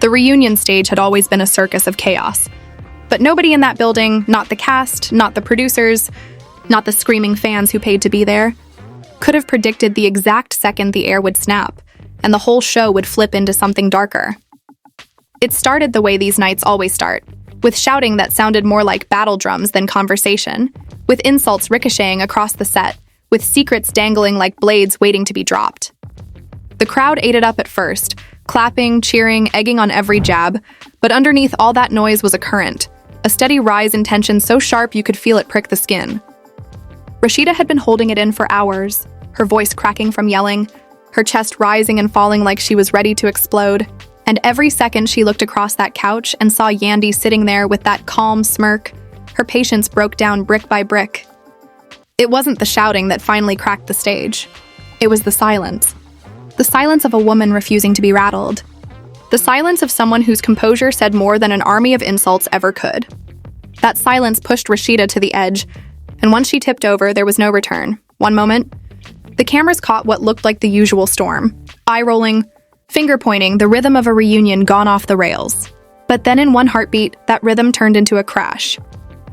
The reunion stage had always been a circus of chaos. But nobody in that building, not the cast, not the producers, not the screaming fans who paid to be there, could have predicted the exact second the air would snap, and the whole show would flip into something darker. It started the way these nights always start, with shouting that sounded more like battle drums than conversation, with insults ricocheting across the set, with secrets dangling like blades waiting to be dropped. The crowd ate it up at first, clapping, cheering, egging on every jab, but underneath all that noise was a current, a steady rise in tension so sharp you could feel it prick the skin. Rasheeda had been holding it in for hours, her voice cracking from yelling, her chest rising and falling like she was ready to explode, and every second she looked across that couch and saw Yandy sitting there with that calm smirk, her patience broke down brick by brick. It wasn't the shouting that finally cracked the stage. It was the silence. The silence of a woman refusing to be rattled. The silence of someone whose composure said more than an army of insults ever could. That silence pushed Rasheeda to the edge, and once she tipped over, there was no return. One moment, the cameras caught what looked like the usual storm. Eye-rolling, finger-pointing, the rhythm of a reunion gone off the rails. But then in one heartbeat, that rhythm turned into a crash.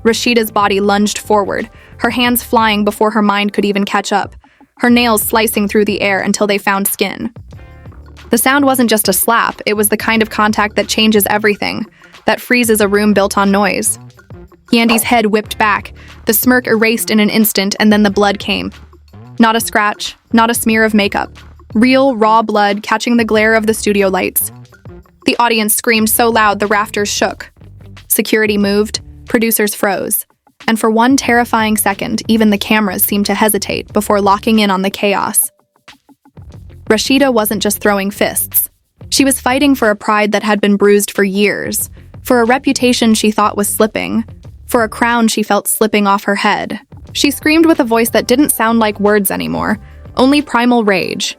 Rasheeda's body lunged forward, her hands flying before her mind could even catch up, her nails slicing through the air until they found skin. The sound wasn't just a slap, it was the kind of contact that changes everything, that freezes a room built on noise. Yandy's head whipped back, the smirk erased in an instant, and then the blood came. Not a scratch, not a smear of makeup. Real, raw blood catching the glare of the studio lights. The audience screamed so loud the rafters shook. Security moved, producers froze. And for one terrifying second, even the cameras seemed to hesitate before locking in on the chaos. Rasheeda wasn't just throwing fists. She was fighting for a pride that had been bruised for years, for a reputation she thought was slipping, for a crown she felt slipping off her head. She screamed with a voice that didn't sound like words anymore, only primal rage.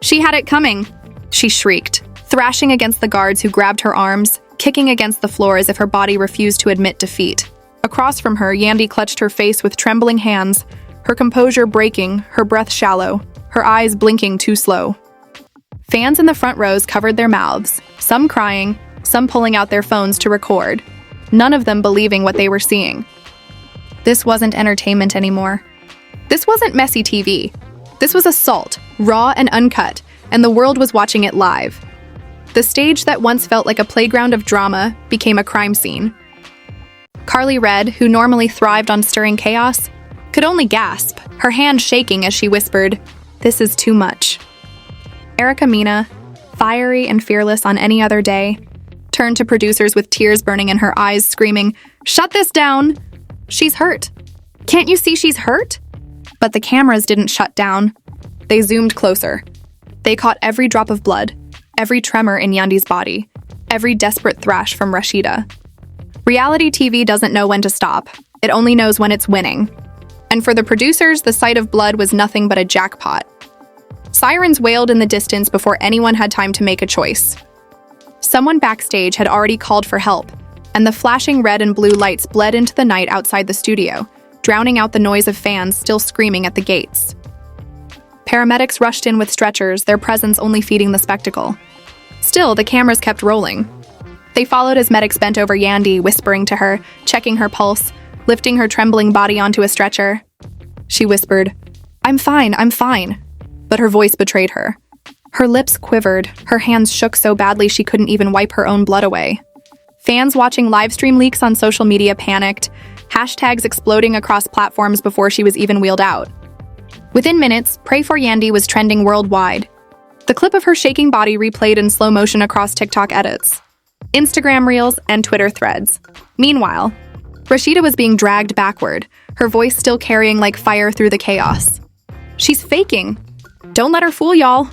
"She had it coming!" she shrieked, thrashing against the guards who grabbed her arms, kicking against the floor as if her body refused to admit defeat. Across from her, Yandy clutched her face with trembling hands, her composure breaking, her breath shallow, her eyes blinking too slow. Fans in the front rows covered their mouths, some crying, some pulling out their phones to record, none of them believing what they were seeing. This wasn't entertainment anymore. This wasn't messy TV. This was assault, raw and uncut, and the world was watching it live. The stage that once felt like a playground of drama became a crime scene. Carly Red, who normally thrived on stirring chaos, could only gasp, her hand shaking as she whispered, "This is too much." Erica Mena, fiery and fearless on any other day, turned to producers with tears burning in her eyes, screaming, "Shut this down! She's hurt. Can't you see she's hurt?" But the cameras didn't shut down. They zoomed closer. They caught every drop of blood, every tremor in Yandy's body, every desperate thrash from Rasheeda. Reality TV doesn't know when to stop. It only knows when it's winning. And for the producers, the sight of blood was nothing but a jackpot. Sirens wailed in the distance before anyone had time to make a choice. Someone backstage had already called for help, and the flashing red and blue lights bled into the night outside the studio, drowning out the noise of fans still screaming at the gates. Paramedics rushed in with stretchers, their presence only feeding the spectacle. Still, the cameras kept rolling. They followed as medics bent over Yandy, whispering to her, checking her pulse, lifting her trembling body onto a stretcher. She whispered, I'm fine. But her voice betrayed her. Her lips quivered, her hands shook so badly she couldn't even wipe her own blood away. Fans watching livestream leaks on social media panicked, hashtags exploding across platforms before she was even wheeled out. Within minutes, Pray for Yandy was trending worldwide. The clip of her shaking body replayed in slow motion across TikTok edits, Instagram reels, and Twitter threads. Meanwhile, Rasheeda was being dragged backward, her voice still carrying like fire through the chaos. She's faking. Don't let her fool y'all.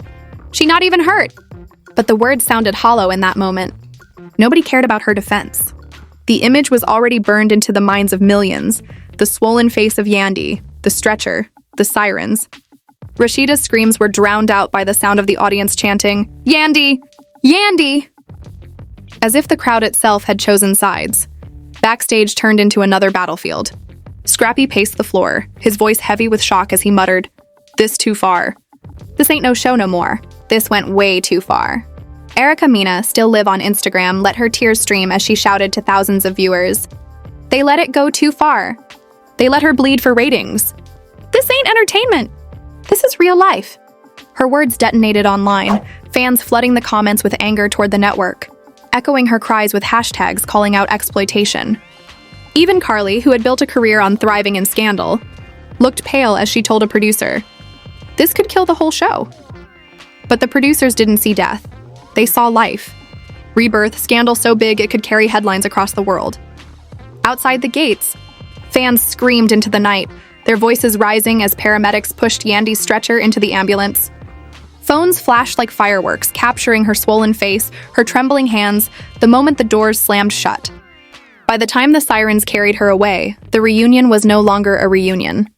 She not even hurt. But the words sounded hollow in that moment. Nobody cared about her defense. The image was already burned into the minds of millions. The swollen face of Yandy, the stretcher, the sirens. Rasheeda's screams were drowned out by the sound of the audience chanting, Yandy! Yandy! As if the crowd itself had chosen sides. Backstage turned into another battlefield. Scrappy paced the floor, his voice heavy with shock as he muttered, This too far. This ain't no show no more. This went way too far. Erica Mina, still live on Instagram, let her tears stream as she shouted to thousands of viewers. They let it go too far. They let her bleed for ratings. This ain't entertainment. This is real life. Her words detonated online, fans flooding the comments with anger toward the network, echoing her cries with hashtags calling out exploitation. Even Carly, who had built a career on thriving in scandal, looked pale as she told a producer, "This could kill the whole show." But the producers didn't see death. They saw life. Rebirth, scandal so big it could carry headlines across the world. Outside the gates, fans screamed into the night, their voices rising as paramedics pushed Yandy's stretcher into the ambulance. Phones flashed like fireworks, capturing her swollen face, her trembling hands, the moment the doors slammed shut. By the time the sirens carried her away, the reunion was no longer a reunion.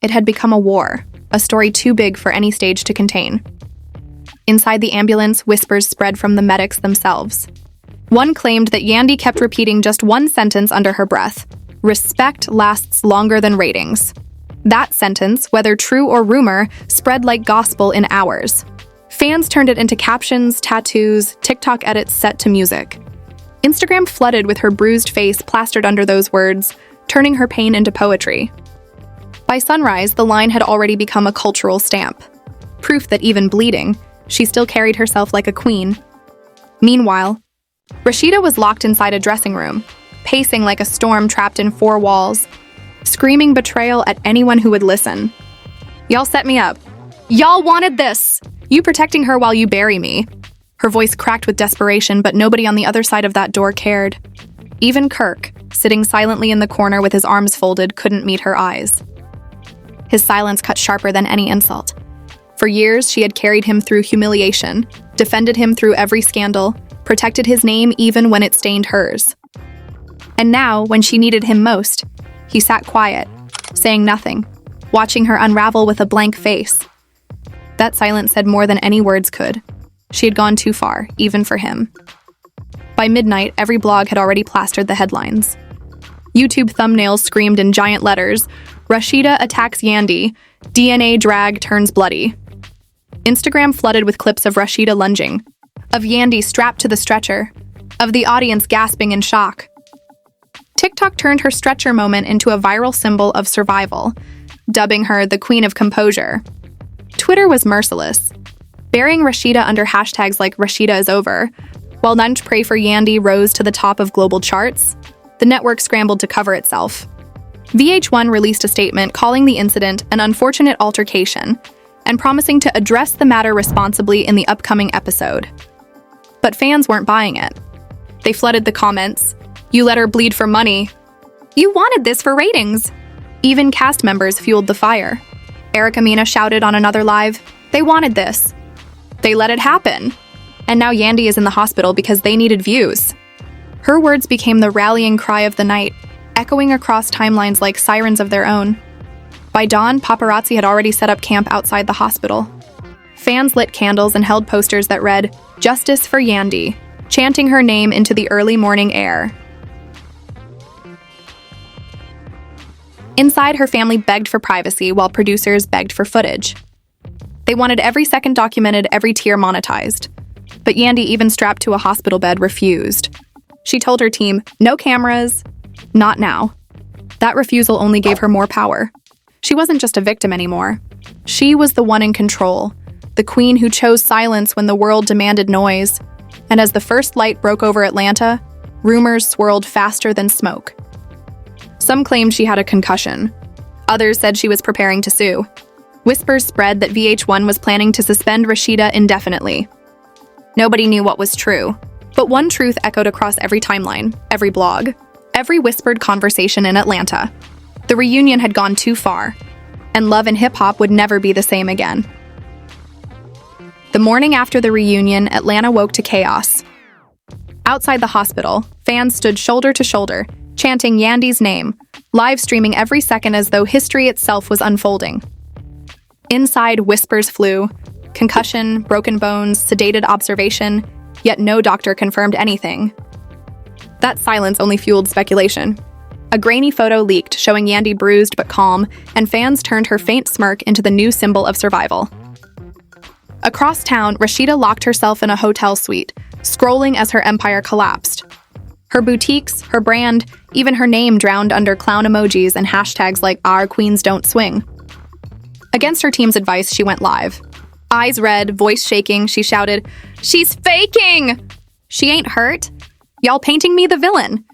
It had become a war, a story too big for any stage to contain. Inside the ambulance, whispers spread from the medics themselves. One claimed that Yandy kept repeating just one sentence under her breath: "Respect lasts longer than ratings." That sentence, whether true or rumor, spread like gospel in hours. Fans turned it into captions, tattoos, TikTok edits set to music. Instagram flooded with her bruised face plastered under those words, turning her pain into poetry. By sunrise, the line had already become a cultural stamp. Proof that even bleeding, she still carried herself like a queen. Meanwhile, Rasheeda was locked inside a dressing room, pacing like a storm trapped in four walls, screaming betrayal at anyone who would listen. "Y'all set me up. Y'all wanted this. You protecting her while you bury me." Her voice cracked with desperation, but nobody on the other side of that door cared. Even Kirk, sitting silently in the corner with his arms folded, couldn't meet her eyes. His silence cut sharper than any insult. For years, she had carried him through humiliation, defended him through every scandal, protected his name even when it stained hers. And now, when she needed him most, he sat quiet, saying nothing, watching her unravel with a blank face. That silence said more than any words could. She had gone too far, even for him. By midnight, every blog had already plastered the headlines. YouTube thumbnails screamed in giant letters, "Rasheeda attacks Yandy, DNA drag turns bloody." Instagram flooded with clips of Rasheeda lunging, of Yandy strapped to the stretcher, of the audience gasping in shock. TikTok turned her stretcher moment into a viral symbol of survival, dubbing her the Queen of Composure. Twitter was merciless, burying Rasheeda under hashtags like "Rasheeda is over," while "Nunch Pray for Yandy" rose to the top of global charts. The network scrambled to cover itself. VH1 released a statement calling the incident an unfortunate altercation and promising to address the matter responsibly in the upcoming episode. But fans weren't buying it. They flooded the comments. "You let her bleed for money." "You wanted this for ratings." Even cast members fueled the fire. Erica Mina shouted on another live, "They wanted this. They let it happen. And now Yandy is in the hospital because they needed views." Her words became the rallying cry of the night, echoing across timelines like sirens of their own. By dawn, paparazzi had already set up camp outside the hospital. Fans lit candles and held posters that read, "Justice for Yandy," chanting her name into the early morning air. Inside, her family begged for privacy while producers begged for footage. They wanted every second documented, every tear monetized. But Yandy, even strapped to a hospital bed, refused. She told her team, "No cameras, not now." That refusal only gave her more power. She wasn't just a victim anymore. She was the one in control, the queen who chose silence when the world demanded noise. And as the first light broke over Atlanta, rumors swirled faster than smoke. Some claimed she had a concussion. Others said she was preparing to sue. Whispers spread that VH1 was planning to suspend Rasheeda indefinitely. Nobody knew what was true, but one truth echoed across every timeline, every blog, every whispered conversation in Atlanta. The reunion had gone too far, and love and hip-hop would never be the same again. The morning after the reunion, Atlanta woke to chaos. Outside the hospital, fans stood shoulder to shoulder, chanting Yandy's name, live streaming every second as though history itself was unfolding. Inside, whispers flew, concussion, broken bones, sedated observation, yet no doctor confirmed anything. That silence only fueled speculation. A grainy photo leaked showing Yandy bruised but calm, and fans turned her faint smirk into the new symbol of survival. Across town, Rasheeda locked herself in a hotel suite, scrolling as her empire collapsed. Her boutiques, her brand, even her name drowned under clown emojis and hashtags like "Our Queens Don't Swing." Against her team's advice, she went live. Eyes red, voice shaking, she shouted, "She's faking! She ain't hurt. Y'all painting me the villain."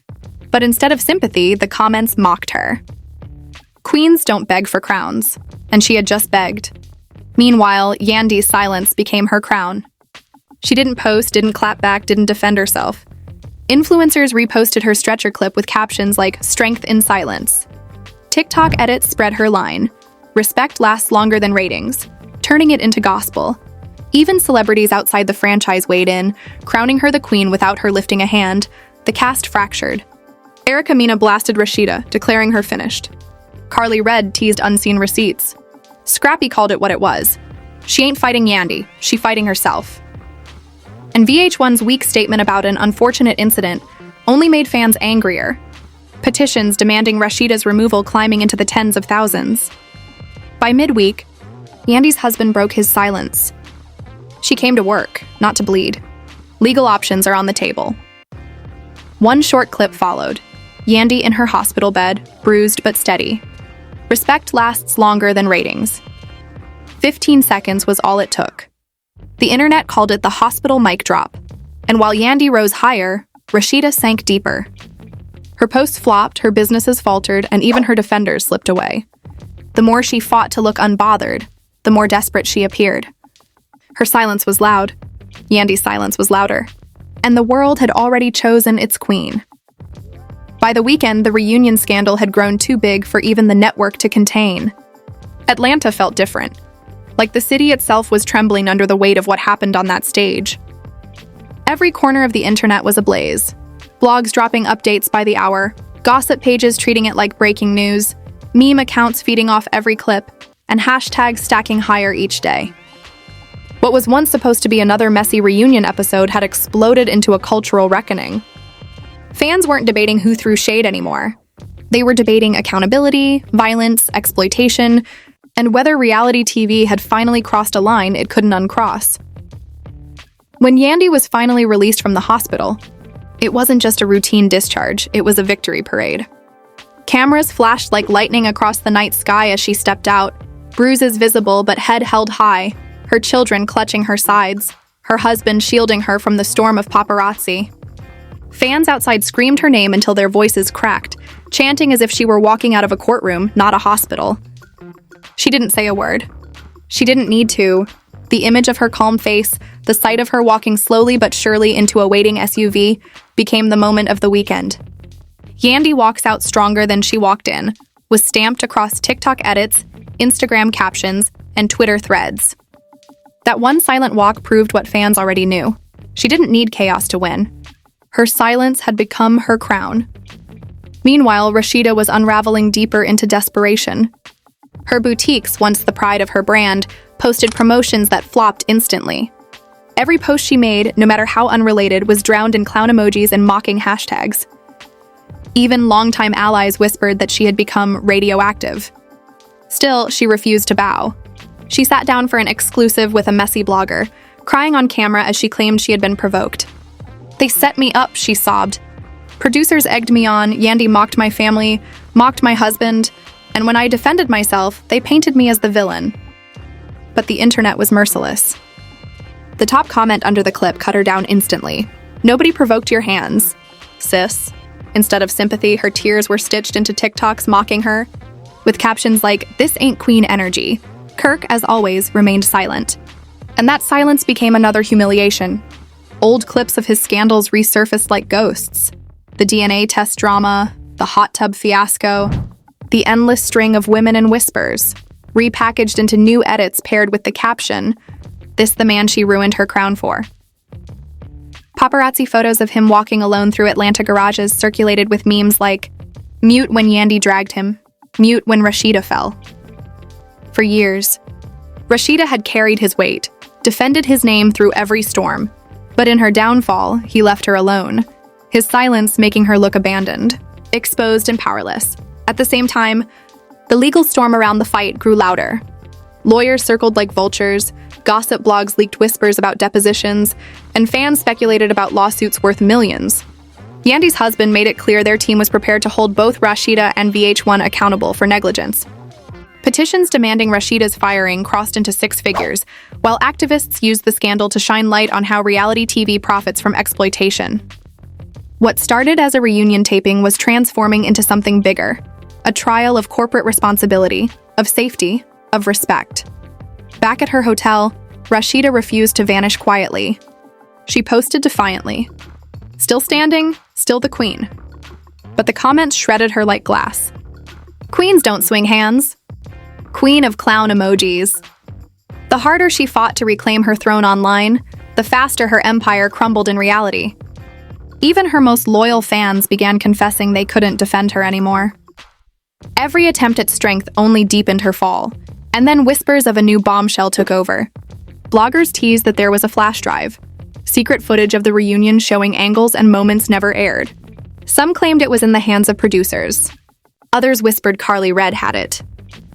But instead of sympathy, the comments mocked her. Queens don't beg for crowns, and she had just begged. Meanwhile, Yandy's silence became her crown. She didn't post, didn't clap back, didn't defend herself. Influencers reposted her stretcher clip with captions like "Strength in Silence." TikTok edits spread her line. Respect lasts longer than ratings, turning it into gospel. Even celebrities outside the franchise weighed in, crowning her the queen without her lifting a hand. The cast fractured. Erica Mena blasted Rasheeda, declaring her finished. Carly Red teased unseen receipts. Scrappy called it what it was. She ain't fighting Yandy, she fighting herself. And VH1's weak statement about an unfortunate incident only made fans angrier. Petitions demanding Rasheeda's removal climbing into the tens of thousands. By midweek, Yandy's husband broke his silence. She came to work, not to bleed. Legal options are on the table. One short clip followed. Yandy in her hospital bed, bruised but steady. Respect lasts longer than ratings. 15 seconds was all it took. The internet called it the hospital mic drop. And while Yandy rose higher, Rasheeda sank deeper. Her posts flopped, her businesses faltered, and even her defenders slipped away. The more she fought to look unbothered, the more desperate she appeared. Her silence was loud. Yandy's silence was louder. And the world had already chosen its queen. By the weekend, the reunion scandal had grown too big for even the network to contain. Atlanta felt different. Like the city itself was trembling under the weight of what happened on that stage. Every corner of the internet was ablaze. Blogs dropping updates by the hour, gossip pages treating it like breaking news, meme accounts feeding off every clip, and hashtags stacking higher each day. What was once supposed to be another messy reunion episode had exploded into a cultural reckoning. Fans weren't debating who threw shade anymore. They were debating accountability, violence, exploitation, and whether reality TV had finally crossed a line it couldn't uncross. When Yandy was finally released from the hospital, it wasn't just a routine discharge, it was a victory parade. Cameras flashed like lightning across the night sky as she stepped out, bruises visible but head held high, her children clutching her sides, her husband shielding her from the storm of paparazzi. Fans outside screamed her name until their voices cracked, chanting as if she were walking out of a courtroom, not a hospital. She didn't say a word. She didn't need to. The image of her calm face, the sight of her walking slowly but surely into a waiting SUV, became the moment of the weekend. Yandy walks out stronger than she walked in, was stamped across TikTok edits, Instagram captions, and Twitter threads. That one silent walk proved what fans already knew. She didn't need chaos to win. Her silence had become her crown. Meanwhile, Rasheeda was unraveling deeper into desperation. Her boutiques, once the pride of her brand, posted promotions that flopped instantly. Every post she made, no matter how unrelated, was drowned in clown emojis and mocking hashtags. Even longtime allies whispered that she had become radioactive. Still, she refused to bow. She sat down for an exclusive with a messy blogger, crying on camera as she claimed she had been provoked. "They set me up," she sobbed. "Producers egged me on, Yandy mocked my family, mocked my husband, and when I defended myself, they painted me as the villain." But the internet was merciless. The top comment under the clip cut her down instantly. "Nobody provoked your hands, sis." Instead of sympathy, her tears were stitched into TikToks mocking her, with captions like, "This ain't queen energy." Kirk, as always, remained silent. And that silence became another humiliation. Old clips of his scandals resurfaced like ghosts. The DNA test drama, the hot tub fiasco, the endless string of women and whispers, repackaged into new edits paired with the caption, "This the man she ruined her crown for." Paparazzi photos of him walking alone through Atlanta garages circulated with memes like, "Mute when Yandy dragged him, mute when Rasheeda fell." For years, Rasheeda had carried his weight, defended his name through every storm. But in her downfall, he left her alone, his silence making her look abandoned, exposed and powerless. At the same time, the legal storm around the fight grew louder. Lawyers circled like vultures, Gossip blogs leaked whispers about depositions, and fans speculated about lawsuits worth millions. Yandy's husband made it clear their team was prepared to hold both Rasheeda and VH1 accountable for negligence. Petitions demanding Rasheeda's firing crossed into six figures, while activists used the scandal to shine light on how reality TV profits from exploitation. What started as a reunion taping was transforming into something bigger, a trial of corporate responsibility, of safety, of respect. Back at her hotel, Rasheeda refused to vanish quietly. She posted defiantly. Still standing, still the queen. But the comments shredded her like glass. Queens don't swing hands. Queen of clown emojis. The harder she fought to reclaim her throne online, the faster her empire crumbled in reality. Even her most loyal fans began confessing they couldn't defend her anymore. Every attempt at strength only deepened her fall, and then whispers of a new bombshell took over. Bloggers teased that there was a flash drive, secret footage of the reunion showing angles and moments never aired. Some claimed it was in the hands of producers. Others whispered Carly Red had it.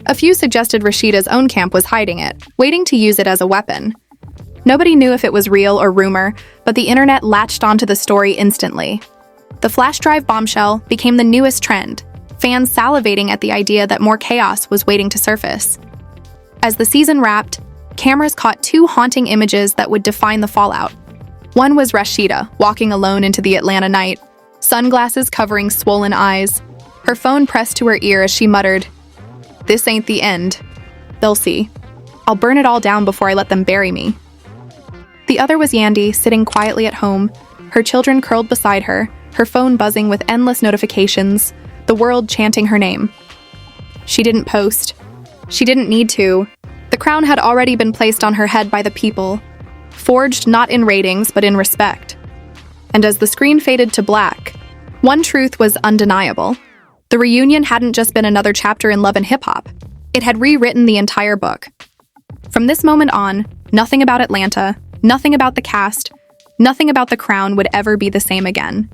A few suggested Rasheeda's own camp was hiding it, waiting to use it as a weapon. Nobody knew if it was real or rumor, but the internet latched onto the story instantly. The flash drive bombshell became the newest trend, fans salivating at the idea that more chaos was waiting to surface. As the season wrapped, cameras caught two haunting images that would define the fallout. One was Rasheeda walking alone into the Atlanta night, sunglasses covering swollen eyes, her phone pressed to her ear as she muttered, "This ain't the end. They'll see. I'll burn it all down before I let them bury me." The other was Yandy, sitting quietly at home, her children curled beside her, her phone buzzing with endless notifications, the world chanting her name. She didn't post. She didn't need to. The crown had already been placed on her head by the people, forged not in ratings but in respect. And as the screen faded to black, one truth was undeniable. The reunion hadn't just been another chapter in Love and Hip Hop. It had rewritten the entire book. From this moment on, nothing about Atlanta, nothing about the cast, nothing about the crown would ever be the same again.